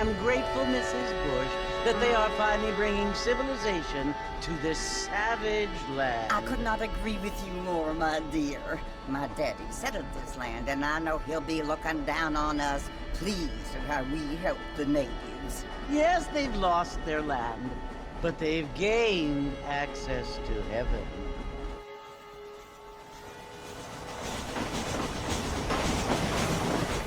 am grateful, Mrs. Bush, that they are finally bringing civilization to this savage land. I could not agree with you more, my dear. My daddy settled this land, and I know he'll be looking down on us, pleased at how we help the natives. Yes, they've lost their land, but they've gained access to heaven.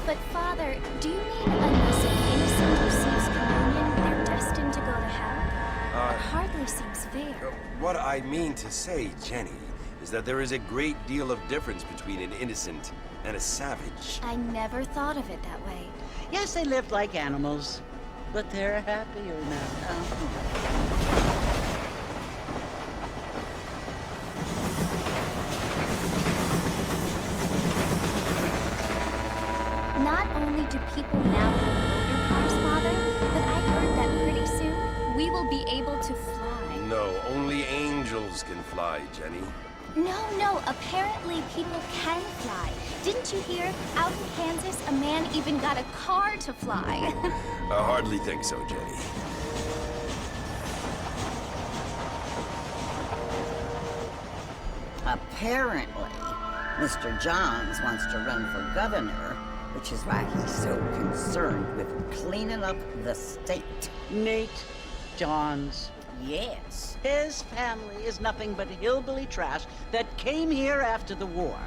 But Father, do you mean unless an innocent receives communion, they're destined to go to hell? It hardly seems fair. What I mean to say, Jenny, is that there is a great deal of difference between an innocent and a savage. I never thought of it that way. Yes, they lived like animals, but they're happier now. Not only do people now have motor cars, Father, but I heard that pretty soon we will be able to fly. No, only angels can fly, Jenny. No, apparently people can fly. Didn't you hear? Out in Kansas, a man even got a car to fly. I hardly think so, Jenny. Apparently, Mr. Johns wants to run for governor, which is why he's so concerned with cleaning up the state. Nate Johns. Yes. His family is nothing but hillbilly trash that came here after the war.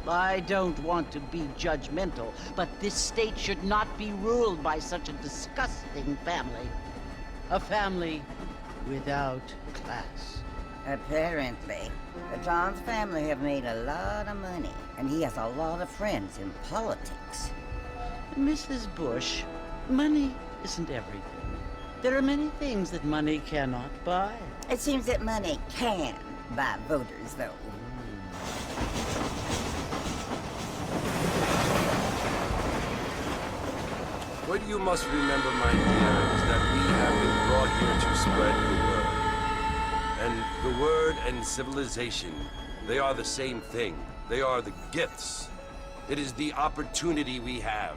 I don't want to be judgmental, but this state should not be ruled by such a disgusting family. A family without class. Apparently. The Johns family have made a lot of money, and he has a lot of friends in politics. Mrs. Bush, money isn't everything. There are many things that money cannot buy. It seems that money can buy voters, though. What you must remember, my dear, is that we have been brought here to spread the word. And the word and civilization, they are the same thing. They are the gifts. It is the opportunity we have,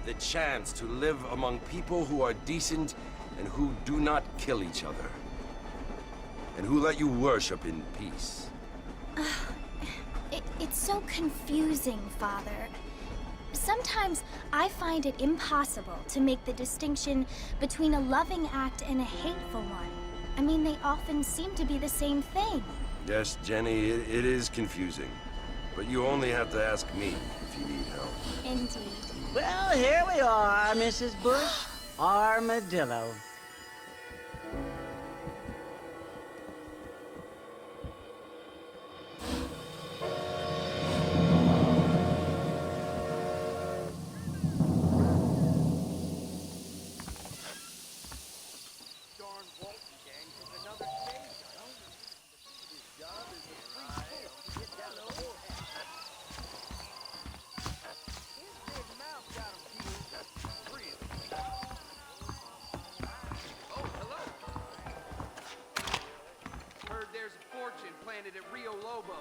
the chance to live among people who are decent and who do not kill each other, and who let you worship in peace. It's so confusing, Father. Sometimes I find it impossible to make the distinction between a loving act and a hateful one. I mean, they often seem to be the same thing. Yes, Jenny, it is confusing. But you only have to ask me if you need help. Indeed. Well, here we are, Mrs. Bush. Armadillo. Planted at Rio Lobo.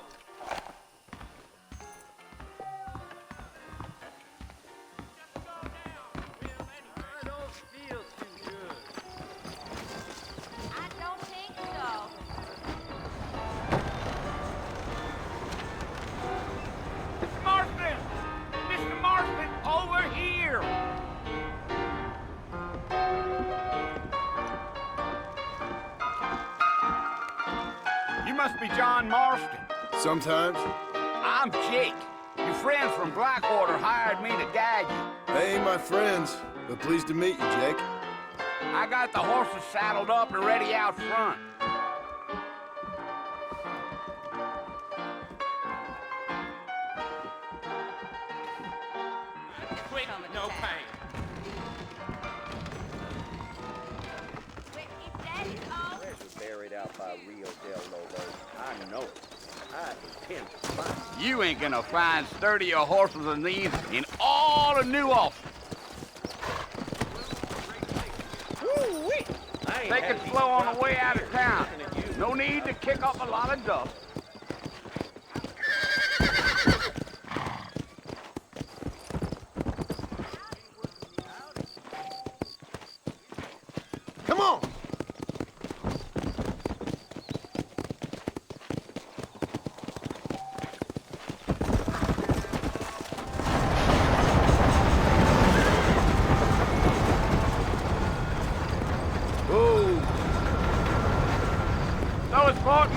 I don't feel too good. I don't think so. Mr. Marston! Mr. Marston, over here! You must be John Marston. Sometimes. I'm Jake. Your friends from Blackwater hired me to guide you. They ain't my friends, but pleased to meet you, Jake. I got the horses saddled up and ready out front. Quick, no pain. If that is all, Treasure buried out by Rio del Lobo. I know it. I intend to find it. You ain't gonna find sturdier horses than these in all of New Austin. They can flow on the way out of town. No need to kick up a lot of dust.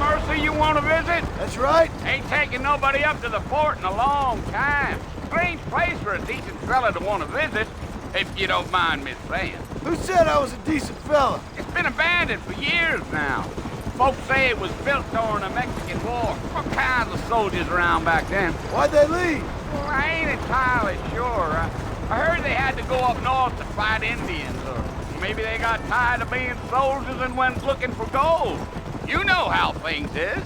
Mercer you want to visit? That's right. Ain't taking nobody up to the fort in a long time. Strange place for a decent fella to want to visit, if you don't mind me saying. Who said I was a decent fella? It's been abandoned for years now. Folks say it was built during the Mexican War. All kinds of soldiers around back then. Why'd they leave? Well, I ain't entirely sure. I heard they had to go up north to fight Indians, or maybe they got tired of being soldiers and went looking for gold. You know how things is.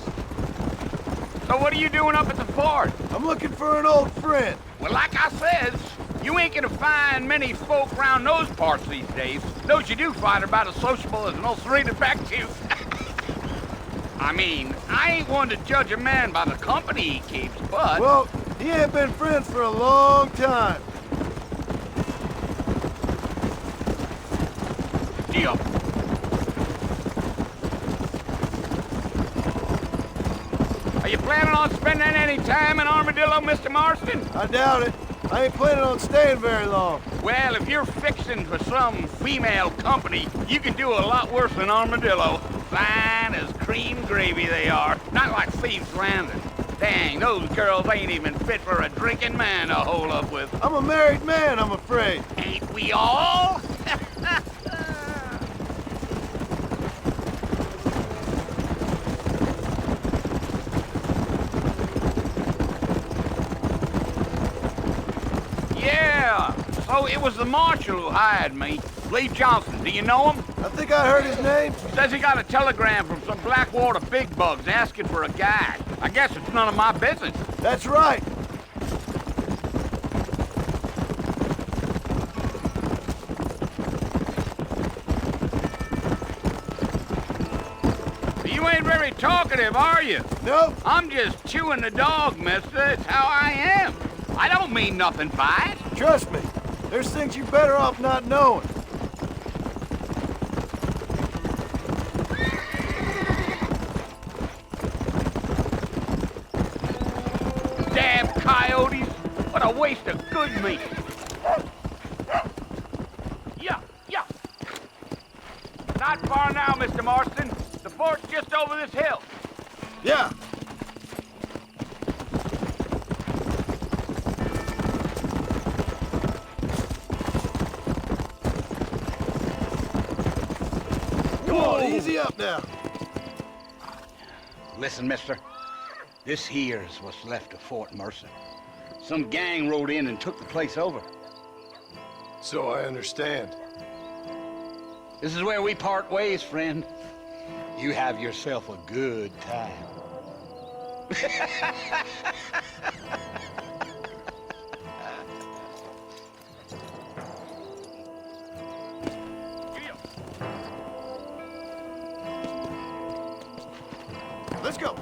So what are you doing up at the fort? I'm looking for an old friend. Well, like I said, you ain't gonna find many folk around those parts these days. Those you do find are about as sociable as an old serene back to. I mean, I ain't one to judge a man by the company he keeps, but... Well, he ain't been friends for a long time. Deal. Are you planning on spending any time in Armadillo, Mr. Marston? I doubt it. I ain't planning on staying very long. Well, if you're fixing for some female company, you can do a lot worse than Armadillo. Fine as cream gravy they are. Not like Thieves Landing. Dang, those girls ain't even fit for a drinking man to hole up with. I'm a married man, I'm afraid. Ain't we all? Yeah, so it was the marshal who hired me. Lee Johnson, do you know him? I think I heard his name. Says he got a telegram from some Blackwater big bugs asking for a guide. I guess it's none of my business. That's right. You ain't very talkative, are you? Nope. I'm just chewing the dog, mister. It's how I am. I don't mean nothing by it. Trust me. There's things you're better off not knowing. Damn coyotes. What a waste of good meat. Yeah. Not far now, Mr. Marston. The fort's just over this hill. Yeah. Come on, easy up now. Listen, mister. This here's what's left of Fort Mercer. Some gang rode in and took the place over. So I understand. This is where we part ways, friend. You have yourself a good time. Let's go.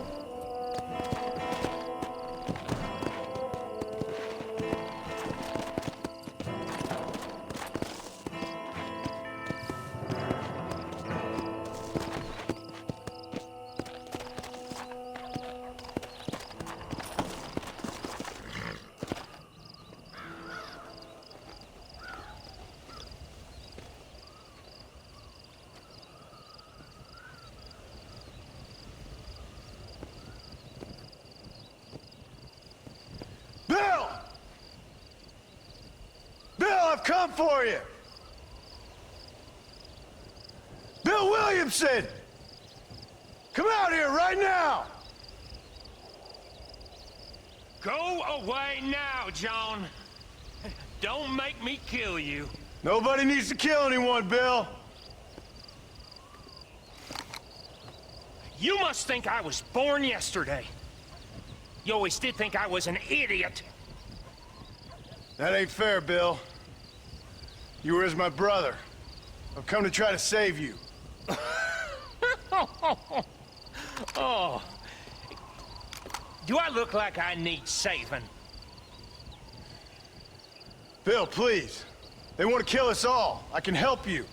Bill! Bill, I've come for you! Bill Williamson! Come out here right now! Go away now, John. Don't make me kill you. Nobody needs to kill anyone, Bill. You must think I was born yesterday. You always did think I was an idiot. That ain't fair, Bill. You were as my brother. I've come to try to save you. Oh. Do I look like I need saving? Bill, please. They want to kill us all. I can help you.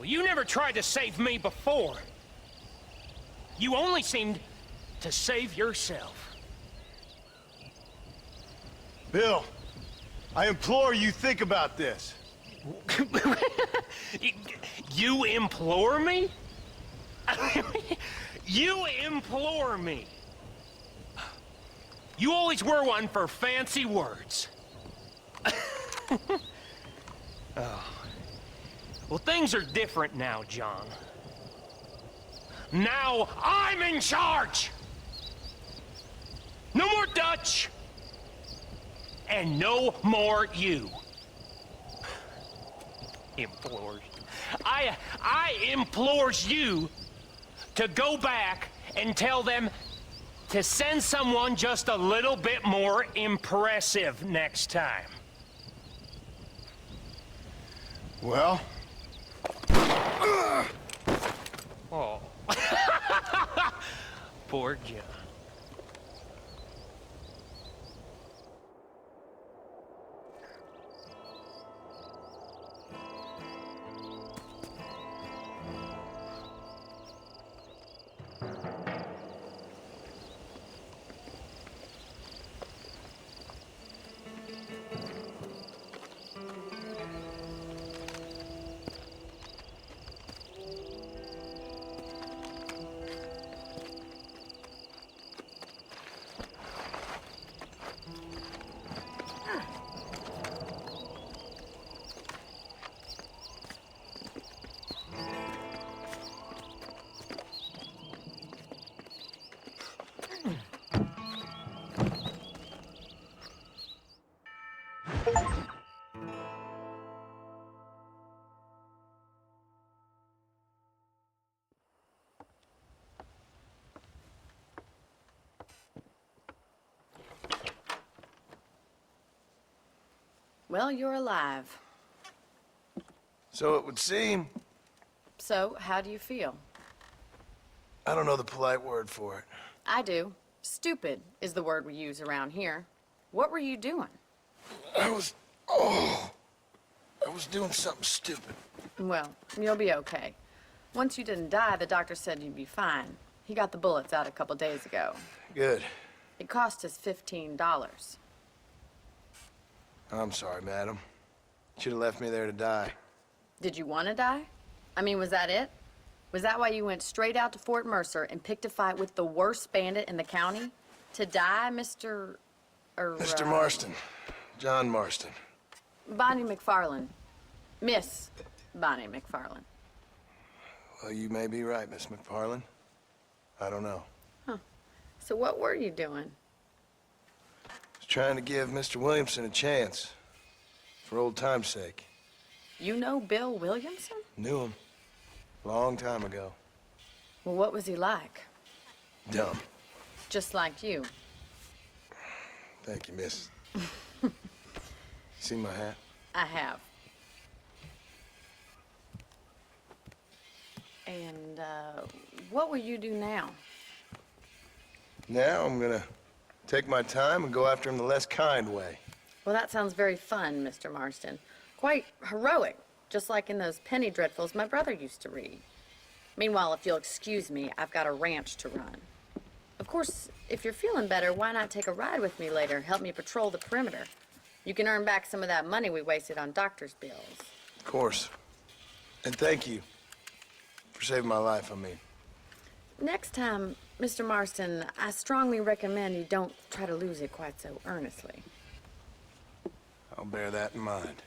Well, you never tried to save me before. You only seemed to save yourself. Bill, I implore you think about this. You implore me? You implore me. You always were one for fancy words. Oh. Well, things are different now, John. Now I'm in charge! No more Dutch! And no more you. Implores. I implores you to go back and tell them to send someone just a little bit more impressive next time. Well? Oh. Poor John. Well, you're alive. So it would seem. So, how do you feel? I don't know the polite word for it. I do. Stupid is the word we use around here. What were you doing? I was doing something stupid. Well, you'll be okay. Once you didn't die, the doctor said you'd be fine. He got the bullets out a couple days ago. Good. It cost us $15. I'm sorry, madam. Should have left me there to die. Did you want to die? I mean, was that it? Was that why you went straight out to Fort Mercer and picked a fight with the worst bandit in the county? To die, Mr. Mr. Marston. John Marston. Bonnie McFarland. Miss Bonnie McFarland. Well, you may be right, Miss McFarland. I don't know. Huh. So what were you doing? I was trying to give Mr. Williamson a chance. For old time's sake. You know Bill Williamson? Knew him. Long time ago. Well, what was he like? Dumb. Just like you. Thank you, miss. See my hat? I have. And, what will you do now? Now I'm gonna take my time and go after him the less kind way. Well, that sounds very fun, Mr. Marston. Quite heroic, just like in those penny dreadfuls my brother used to read. Meanwhile, if you'll excuse me, I've got a ranch to run. Of course, if you're feeling better, why not take a ride with me later? Help me patrol the perimeter. You can earn back some of that money we wasted on doctor's bills. Of course. And thank you for saving my life, I mean. Next time, Mr. Marston, I strongly recommend you don't try to lose it quite so earnestly. I'll bear that in mind.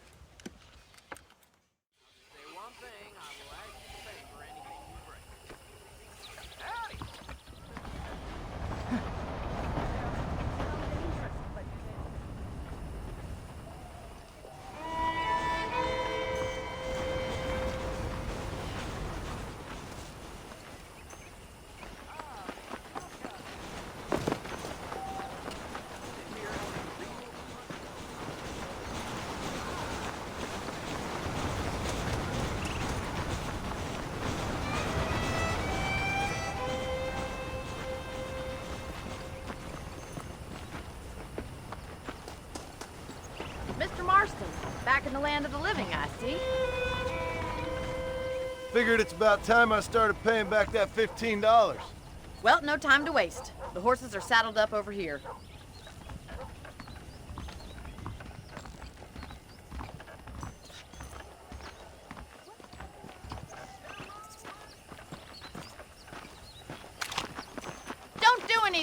Mr. Marston, back in the land of the living, I see. Figured it's about time I started paying back that $15. Well, no time to waste. The horses are saddled up over here.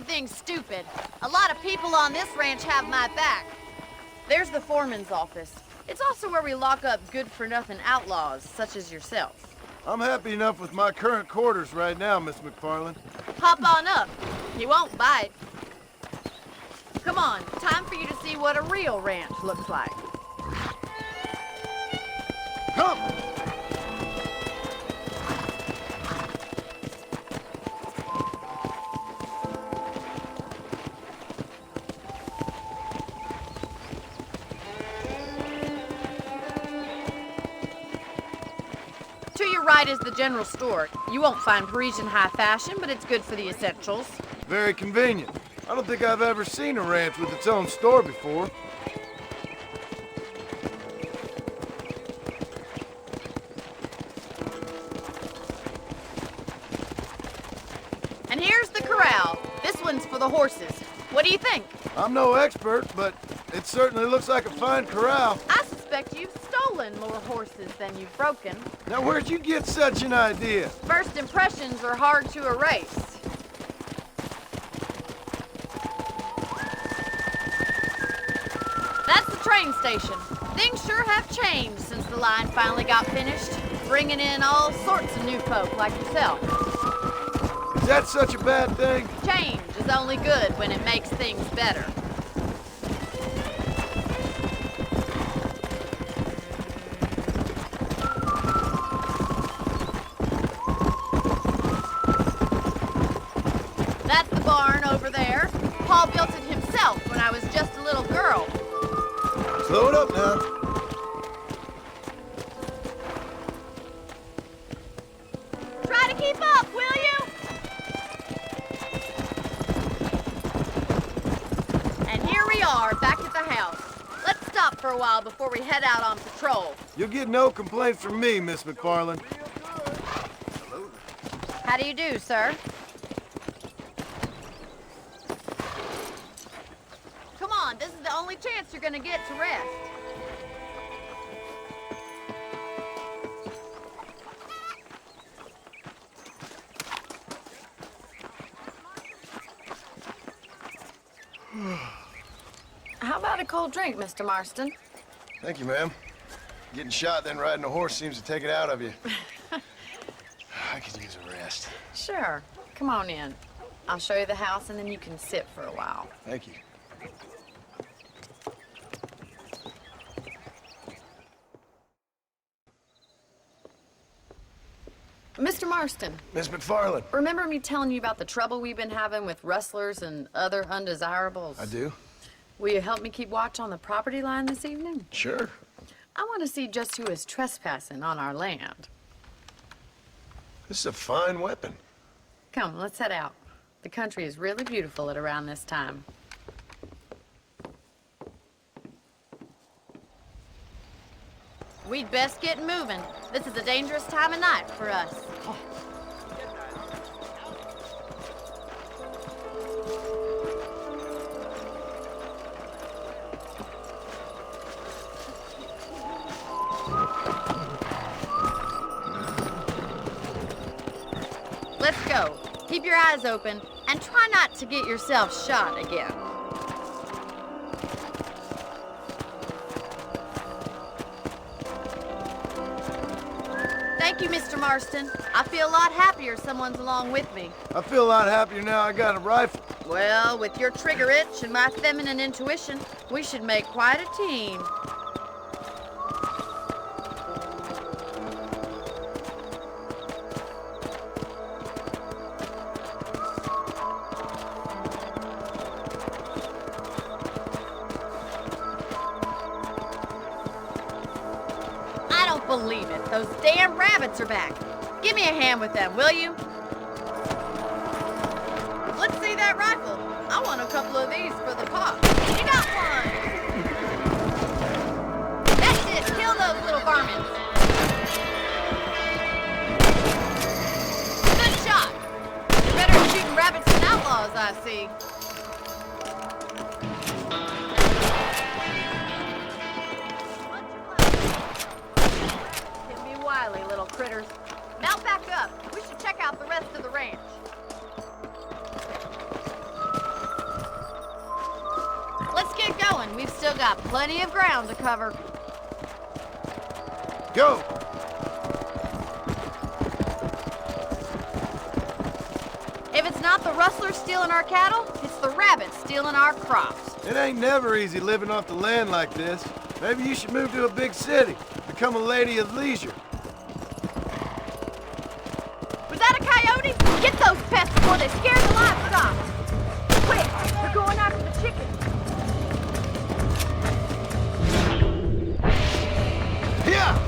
anything stupid. A lot of people on this ranch have my back. There's the foreman's office. It's also where we lock up good-for-nothing outlaws, such as yourself. I'm happy enough with my current quarters right now, Miss McFarland. Hop on up. He won't bite. Come on, time for you to see what a real ranch looks like. Come! To your right is the general store. You won't find Parisian high fashion, but it's good for the essentials. Very convenient. I don't think I've ever seen a ranch with its own store before. And here's the corral. This one's for the horses. What do you think? I'm no expert, but it certainly looks like a fine corral. I suspect you've stolen more horses than you've broken. Now, where'd you get such an idea? First impressions are hard to erase. That's the train station. Things sure have changed since the line finally got finished, bringing in all sorts of new folk like yourself. Is that such a bad thing? Change is only good when it makes things better. That's the barn over there. Paul built it himself when I was just a little girl. Slow it up now. Try to keep up, will you? And here we are, back at the house. Let's stop for a while before we head out on patrol. You'll get no complaints from me, Miss McFarland. How do you do, sir? Come on, this is the only chance you're gonna get to rest. How about a cold drink, Mr. Marston? Thank you, ma'am. Getting shot, then riding a horse seems to take it out of you. I could use a rest. Sure. Come on in. I'll show you the house, and then you can sit for a while. Thank you. Mr. Marston, Miss McFarland. remember me telling you about the trouble we've been having with rustlers and other undesirables? I do? Will you help me keep watch on the property line this evening? Sure. I want to see just who is trespassing on our land. This is a fine weapon. Come, let's head out. The country is really beautiful at around this time. We'd best get moving. This is a dangerous time of night for us. Let's go. Keep your eyes open and try not to get yourself shot again. Thank you, Mr. Marston. I feel a lot happier someone's along with me. I feel a lot happier now I got a rifle. Well, with your trigger itch and my feminine intuition, we should make quite a team. I don't believe it. Those damn rabbits are back. Give me a hand with them, will you? Let's see that rifle. I want a couple of these for the pop. You got one. That's it. Kill those little varmints. Good shot. You're better at shooting rabbits than outlaws, I see. Can be wily, little critters. Now back up. We should check out the rest of the ranch. got plenty of ground to cover. Go! If it's not the rustlers stealing our cattle, it's the rabbits stealing our crops. It ain't never easy living off the land like this. Maybe you should move to a big city. Become a lady of leisure. Was that a coyote? Get those pests before they scare the livestock. Quick, they're going after the chickens. Yeah!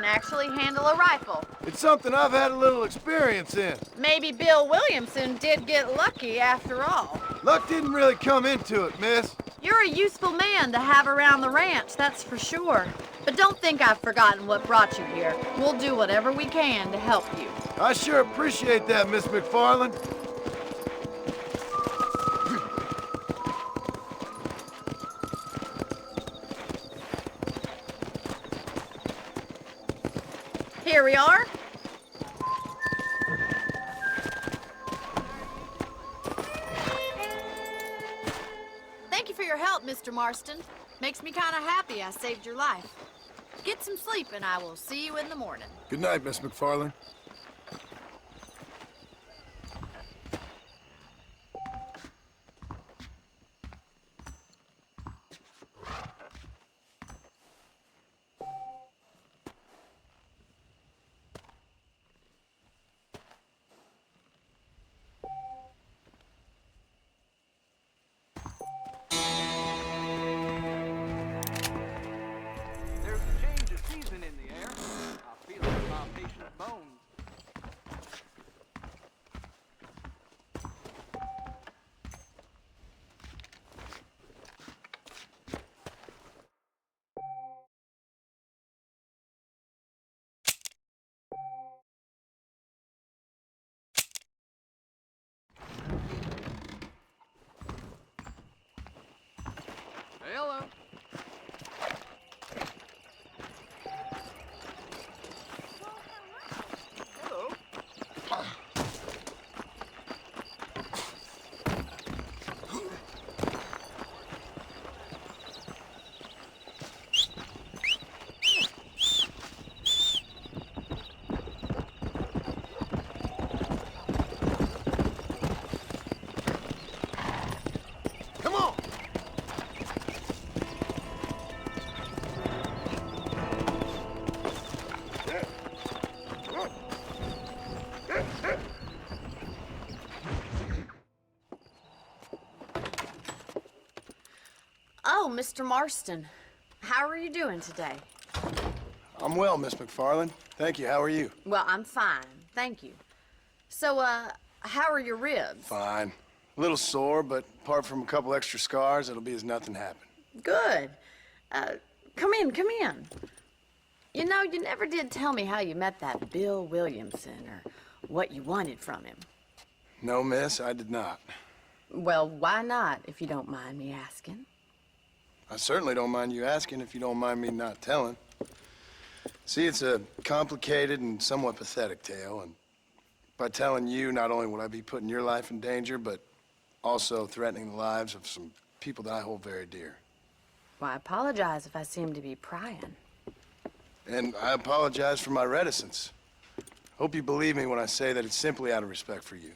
Actually handle a rifle. It's something I've had a little experience in. Maybe Bill Williamson did get lucky after all. Luck didn't really come into it, miss. You're a useful man to have around the ranch, that's for sure. But don't think I've forgotten what brought you here. We'll do whatever we can to help you. I sure appreciate that, Miss McFarland. Here we are. Thank you for your help, Mr. Marston. Makes me kind of happy I saved your life. Get some sleep and I will see you in the morning. Good night, Miss McFarland. There's a change of season in the air. I feel it in my patient's bones. Hello. Hello. Come on! Oh, Mr. Marston. How are you doing today? I'm well, Miss McFarland. Thank you. How are you? Well, I'm fine. Thank you. So, how are your ribs? Fine. A little sore, but apart from a couple extra scars, it'll be as nothing happened. Good. Come in, come in. You know, you never did tell me how you met that Bill Williamson or what you wanted from him. No, miss, I did not. Well, why not, if you don't mind me asking? I certainly don't mind you asking if you don't mind me not telling. See, it's a complicated and somewhat pathetic tale, and by telling you, not only would I be putting your life in danger, but also threatening the lives of some people that I hold very dear. Well, I apologize if I seem to be prying. And I apologize for my reticence. Hope you believe me when I say that it's simply out of respect for you.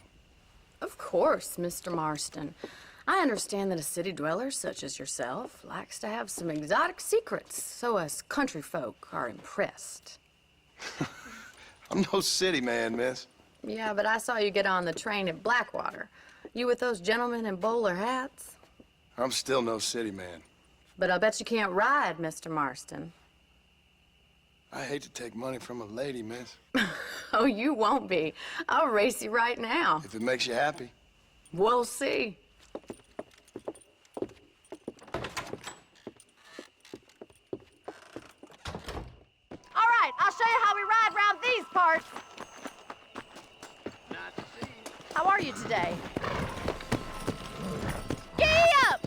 Of course, Mr. Marston. I understand that a city dweller such as yourself likes to have some exotic secrets, so us country folk are impressed. I'm no city man, miss. Yeah, but I saw you get on the train at Blackwater. You with those gentlemen in bowler hats? I'm still no city man. But I bet you can't ride, Mr. Marston. I hate to take money from a lady, miss. Oh, you won't be. I'll race you right now. If it makes you happy. We'll see. All right, I'll show you how we ride around these parts. Nice to see you. How are you today? Giddy up!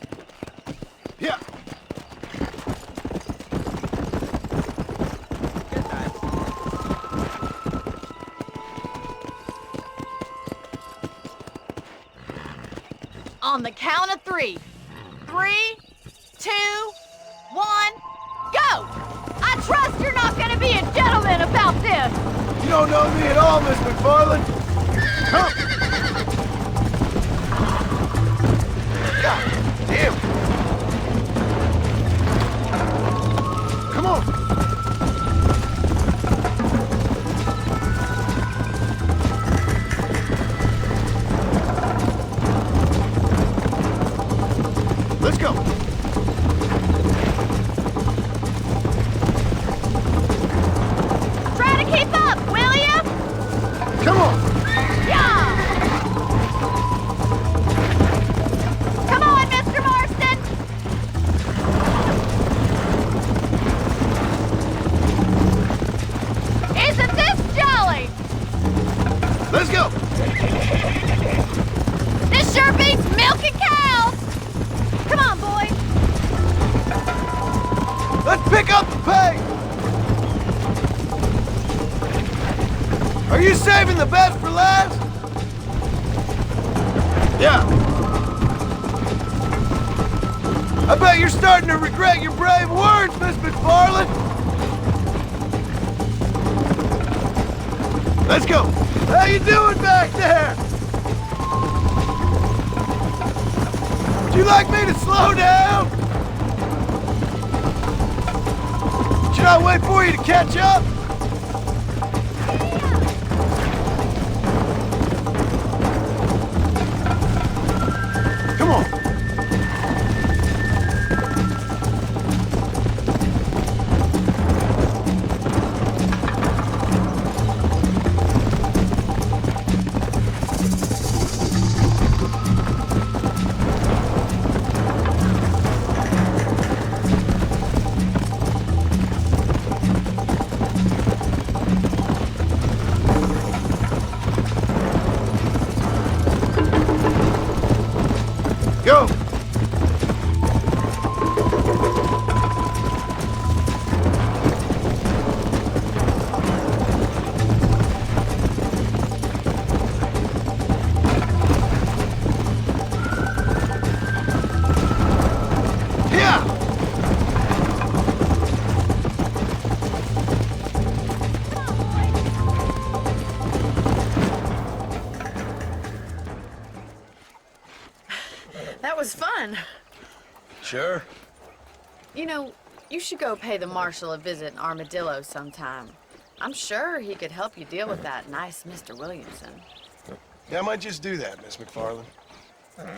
Yeah. On the count of 3. 3, 2, 1, go! I trust you're not gonna be a gentleman about this! You don't know me at all, Miss McFarland. Come. God damn. Come on. Let's go. Try to keep up, will ya? Come on. Yeah! Come on, Mr. Marston! Isn't this jolly? Let's go. This sure beats milking cows! Come on, boy! Let's pick up the pace. Are you saving the best for last? Yeah. I bet you're starting to regret your brave words, Miss McFarland. Let's go. How you doing back there? Would you like me to slow down? Should I wait for you to catch up? Come on. Go! Yeah! That was fun. Sure. You know, you should go pay the marshal a visit in Armadillo sometime. I'm sure he could help you deal with that nice Mr. Williamson. Yeah, I might just do that, Miss McFarland.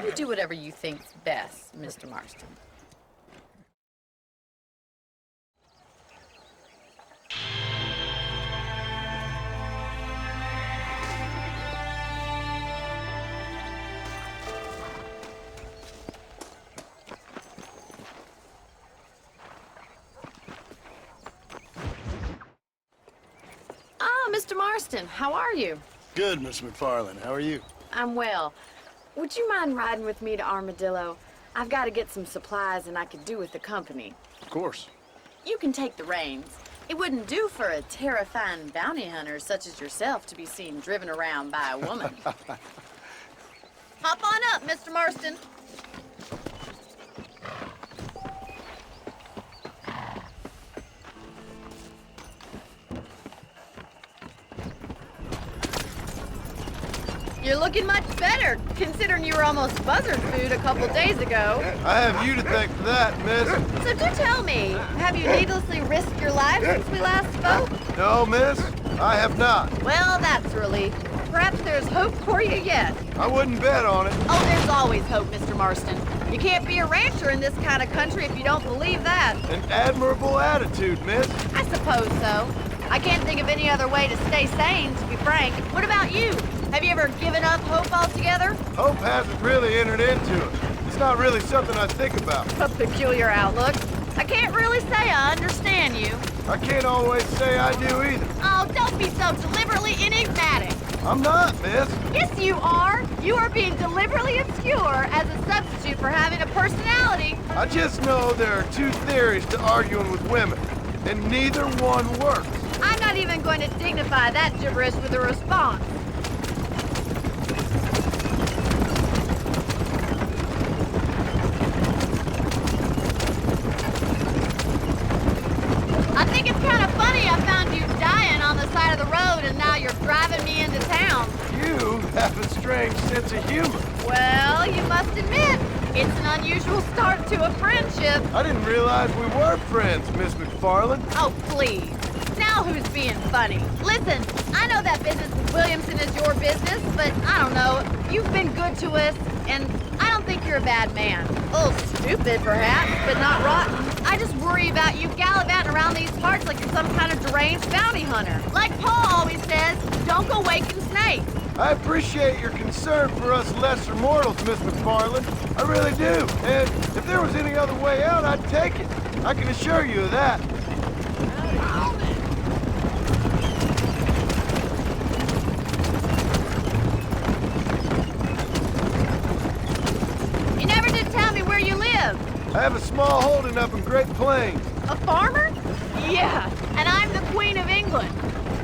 You do whatever you think's best, Mr. Marston. Ah, Mr. Marston, how are you? Good, Miss McFarland. How are you? I'm well. Would you mind riding with me to Armadillo? I've got to get some supplies and I could do with the company. Of course. You can take the reins. It wouldn't do for a terrifying bounty hunter such as yourself to be seen driven around by a woman. Hop on up, Mr. Marston. You're looking much better, considering you were almost buzzard food a couple days ago. I have you to thank for that, miss. So do tell me, have you needlessly risked your life since we last spoke? No, miss, I have not. Well, that's a relief. Perhaps there's hope for you yet. I wouldn't bet on it. Oh, there's always hope, Mr. Marston. You can't be a rancher in this kind of country if you don't believe that. An admirable attitude, miss. I suppose so. I can't think of any other way to stay sane, to be frank. What about you? Have you ever given up hope altogether? Hope hasn't really entered into it. It's not really something I think about. A peculiar outlook. I can't really say I understand you. I can't always say I do either. Oh, don't be so deliberately enigmatic. I'm not, miss. Yes, you are. You are being deliberately obscure as a substitute for having a personality. I just know there are two theories to arguing with women, and neither one works. I'm not even going to dignify that gibberish with a response. I think it's kind of funny I found you dying on the side of the road and now you're driving me into town. You have a strange sense of humor. Well, you must admit, it's an unusual start to a friendship. I didn't realize we were friends, Miss McFarland. Oh, please. Now who's being funny? Listen, I know that business with Williamson is your business, but I don't know. You've been good to us, and I don't think you're a bad man. A little stupid, perhaps, but not rotten. I just worry about you gallivanting around these parts like you're some kind of deranged bounty hunter. Like Paul always says, don't go waking snakes. I appreciate your concern for us lesser mortals, Miss McFarland. I really do. And if there was any other way out, I'd take it. I can assure you of that. You never did tell me where you live. I have a small holding up in Great Plains. A farmer? Yeah, and I'm the Queen of England.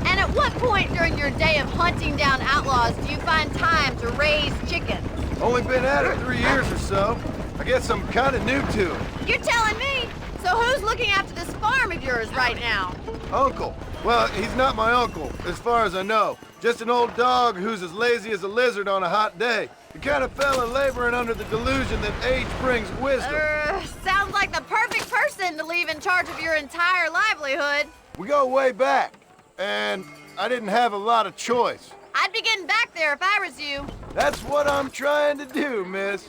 And at what point during your day of hunting down outlaws do you find time to raise chickens? Only been at it 3 years or so. I guess I'm kind of new to it. You're telling me? So who's looking after this farm of yours right now? Uncle. Well, he's not my uncle, as far as I know. Just an old dog who's as lazy as a lizard on a hot day. He kind of fell in laboring under the delusion that age brings wisdom. Sounds like the perfect person to leave in charge of your entire livelihood. We go way back, and I didn't have a lot of choice. I'd be getting back there if I was you. That's what I'm trying to do, miss.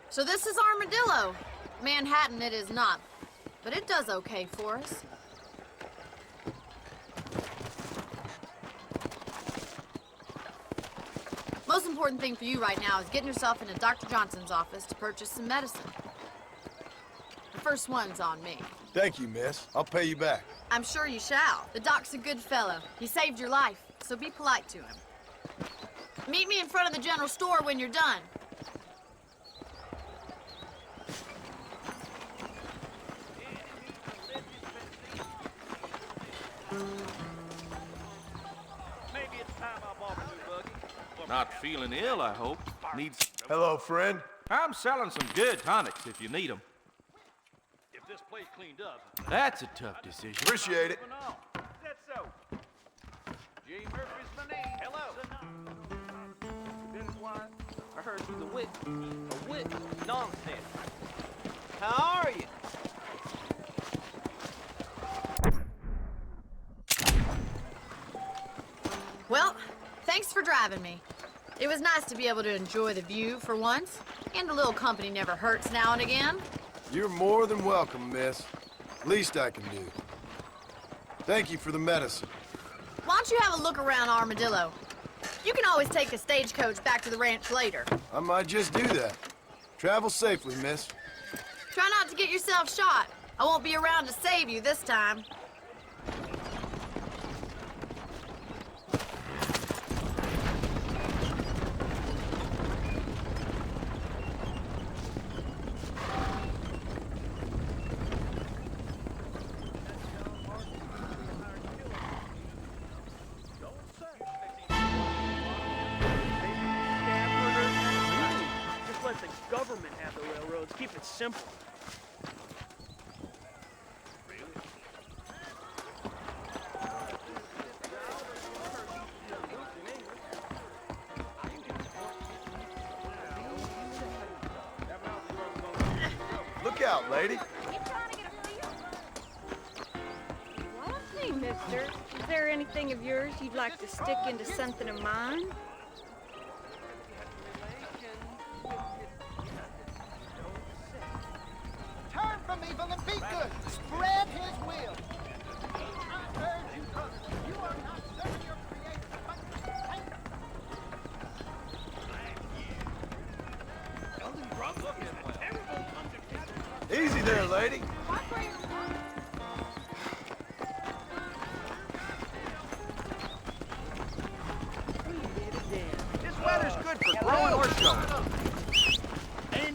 So this is Armadillo. Manhattan it is not, but it does okay for us. Most important thing for you right now is getting yourself into Dr. Johnson's office to purchase some medicine. The first one's on me. Thank you, miss. I'll pay you back. I'm sure you shall. The doc's a good fellow. He saved your life, so be polite to him. Meet me in front of the general store when you're done. Maybe it's time I bought a new buggy. Not feeling ill, I hope. Needs... Hello, friend. I'm selling some good tonics if you need them. If this place cleaned up. That's a tough decision. Appreciate it. That's so. G. Murphy's my name. Hello. Dennis Wine. I heard you the wit. A wit? Nonsense. How are you? Well, thanks for driving me. It was nice to be able to enjoy the view for once, and a little company never hurts now and again. You're more than welcome, miss. Least I can do. Thank you for the medicine. Why don't you have a look around Armadillo? You can always take a stagecoach back to the ranch later. I might just do that. Travel safely, miss. Try not to get yourself shot. I won't be around to save you this time. Just let the government have the railroads. Keep it simple. Look out, lady. Well, hey, mister. Is there anything of yours you'd like to stick into something of mine? from evil and be good. Spread his will. I urge you, brother, you are not serving your creator, but Easy there, lady. This weather's good for growing or showing.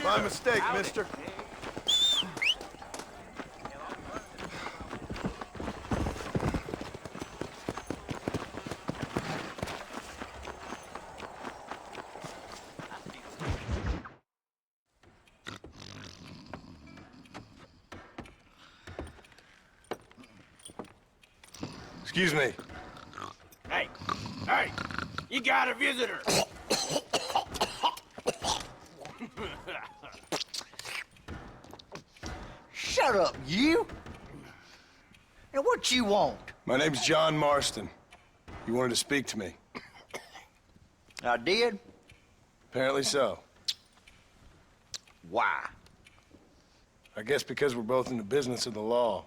My mistake, mister. Excuse me. Hey, hey, you got a visitor. Shut up, you! And what you want? My name's John Marston. You wanted to speak to me. I did? Apparently so. Why? I guess because we're both in the business of the law.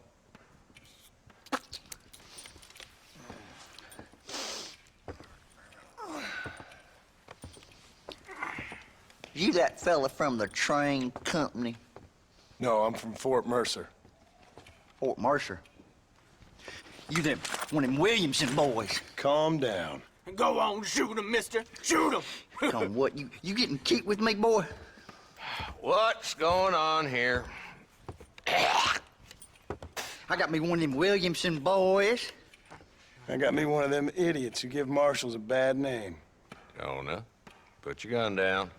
You that fella from the train company? No, I'm from Fort Mercer. Fort Mercer? You them one of them Williamson boys? Calm down. Go on, shoot him, mister. Shoot him. On what? You getting cute with me, boy? What's going on here? I got me one of them Williamson boys. I got me one of them idiots who give marshals a bad name. Jonah, put your gun down.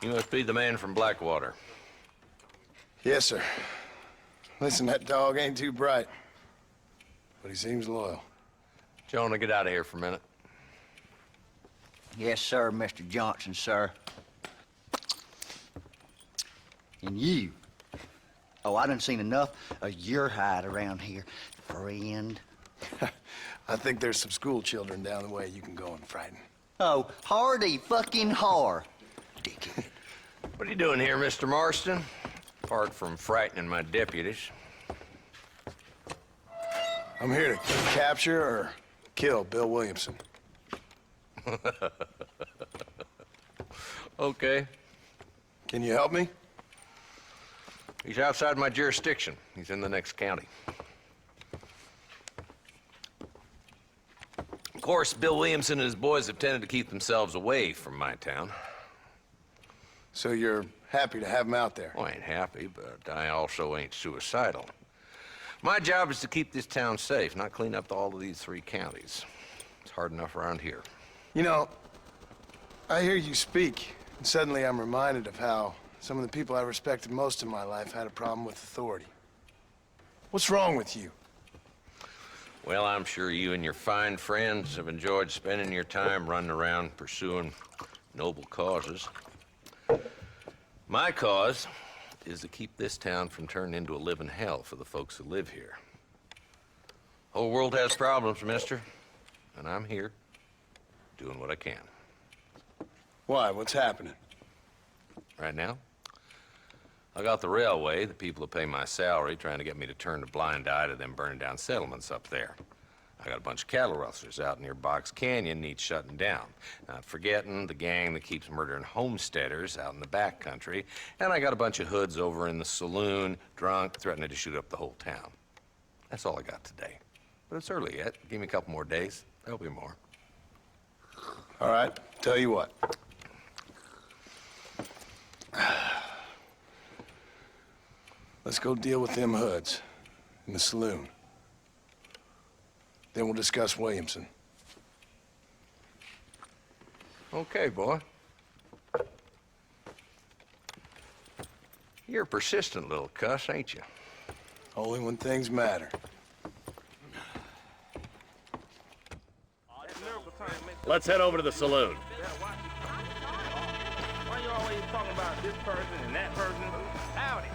You must be the man from Blackwater. Yes, sir. Listen, that dog ain't too bright, but he seems loyal. Jonah, get out of here for a minute. Yes, sir, Mr. Johnson, sir. And you. Oh, I done seen enough of your hide around here, friend. I think there's some school children down the way you can go and frighten. Oh, hardy fucking har. Dickhead. What are you doing here, Mr. Marston? Apart from frightening my deputies. I'm here to capture or kill Bill Williamson. Okay. Can you help me? He's outside my jurisdiction. He's in the next county. Of course, Bill Williamson and his boys have tended to keep themselves away from my town. So you're happy to have him out there? Well, I ain't happy, but I also ain't suicidal. My job is to keep this town safe, not clean up all of these 3 counties. It's hard enough around here. You know, I hear you speak, and suddenly I'm reminded of how some of the people I respected most in my life had a problem with authority. What's wrong with you? Well, I'm sure you and your fine friends have enjoyed spending your time running around pursuing noble causes. My cause is to keep this town from turning into a living hell for the folks who live here. Whole world has problems, mister, and I'm here doing what I can. Why? What's happening? Right now, I got the railway, the people who pay my salary, trying to get me to turn a blind eye to them burning down settlements up there. I got a bunch of cattle rustlers out near Box Canyon needs shutting down. Not forgetting the gang that keeps murdering homesteaders out in the back country. And I got a bunch of hoods over in the saloon, drunk, threatening to shoot up the whole town. That's all I got today. But it's early yet. Give me a couple more days. There'll be more. All right, tell you what. Let's go deal with them hoods in the saloon. Then we'll discuss Williamson. Okay, boy. You're a persistent little cuss, ain't you? Only when things matter. Let's head over to the saloon. Why you always talking about this person and that person? Howdy.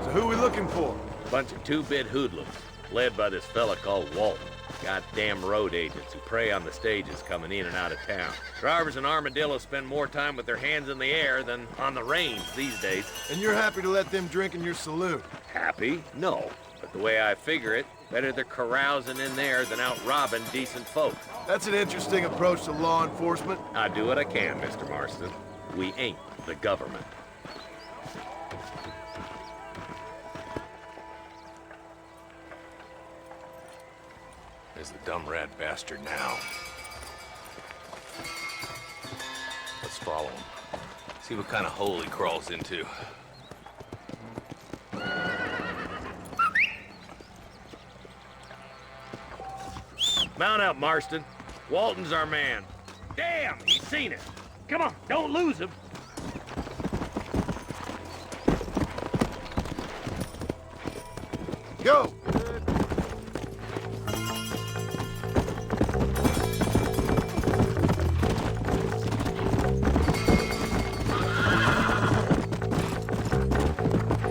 So who are we looking for? Bunch of 2-bit hoodlums. led by this fella called Walton. Goddamn road agents who prey on the stages coming in and out of town. Drivers in Armadillo spend more time with their hands in the air than on the range these days. And you're happy to let them drink in your saloon? Happy? No. But the way I figure it, better they're carousing in there than out robbing decent folk. That's an interesting approach to law enforcement. I do what I can, Mr. Marston. We ain't the government. There's the dumb rat bastard now. Let's follow him. See what kind of hole he crawls into. Mount up, Marston. Walton's our man. Damn, he's seen it. Come on, don't lose him. Go!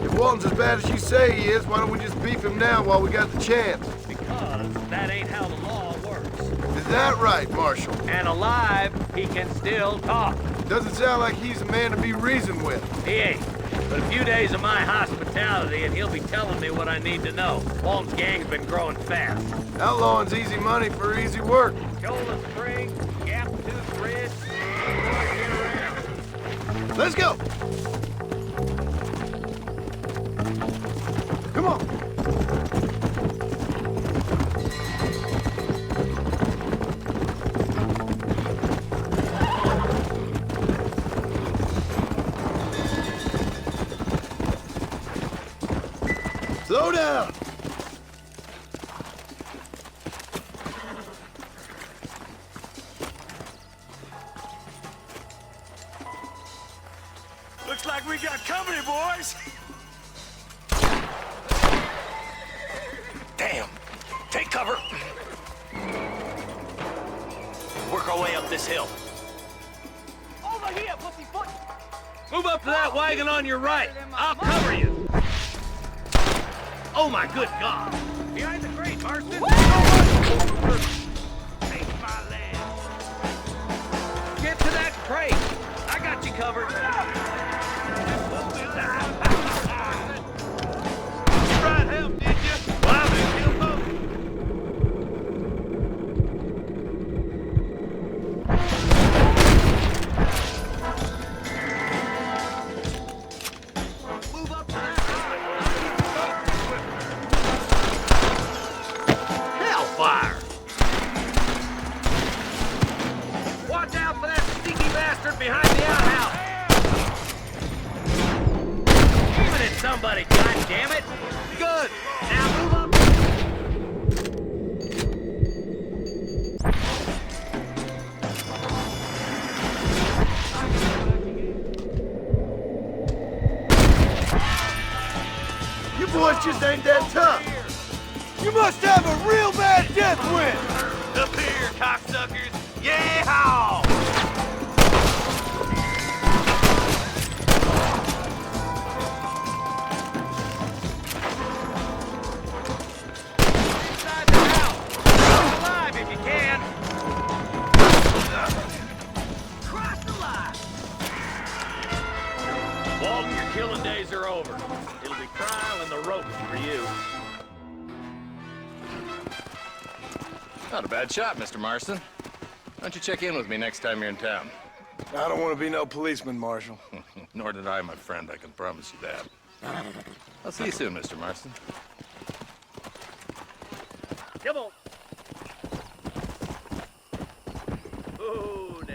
If Walton's as bad as you say he is, why don't we just beef him now while we got the chance? Because that ain't how the law works. Is that right, Marshal? And alive, he can still talk. Doesn't sound like he's a man to be reasoned with. He ain't. But a few days of my hospitality and he'll be telling me what I need to know. Walton's gang's been growing fast. Outlawing's easy money for easy work. Cola Springs, Gap Tooth Bridge. Let's go! Come on! Slow down! Looks like we got company, boys. Damn. Take cover. Work our way up this hill. Over here, pussyfoot. Move up to that wagon on your right. I'll cover you. Oh my good God. Behind the crate, Marston. Take my land. Get to that crate. I got you covered. You tried help, did you? Well, I bet you'll know. Move up to that Hellfire! Watch out for that stinky bastard behind the outhouse! Aim it at somebody, goddammit! Good! Now move up! You boys just ain't that tough. You must have a real bad death wind. Up here, cocksuckers. Yeah-haw! Inside the house! Come alive if you can! Cross the line! Walton, your killing days are over. It'll be trial and the ropes for you. Not a bad shot, Mr. Marston. Why don't you check in with me next time you're in town? I don't want to be no policeman, Marshal. Nor did I, my friend. I can promise you that. I'll see you soon, Mr. Marston. Come on. Oh, now.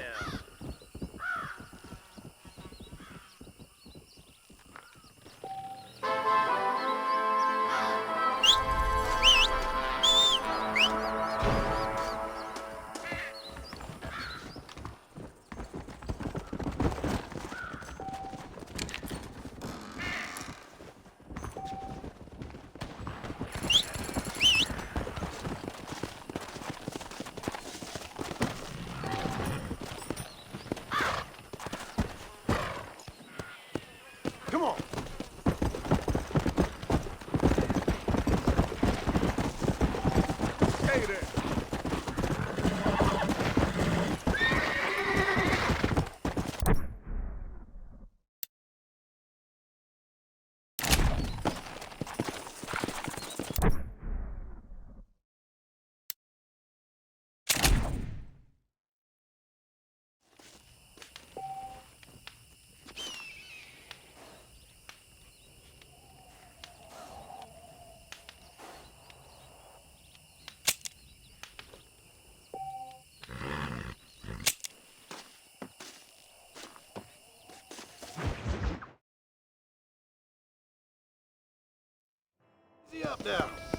Easy up now.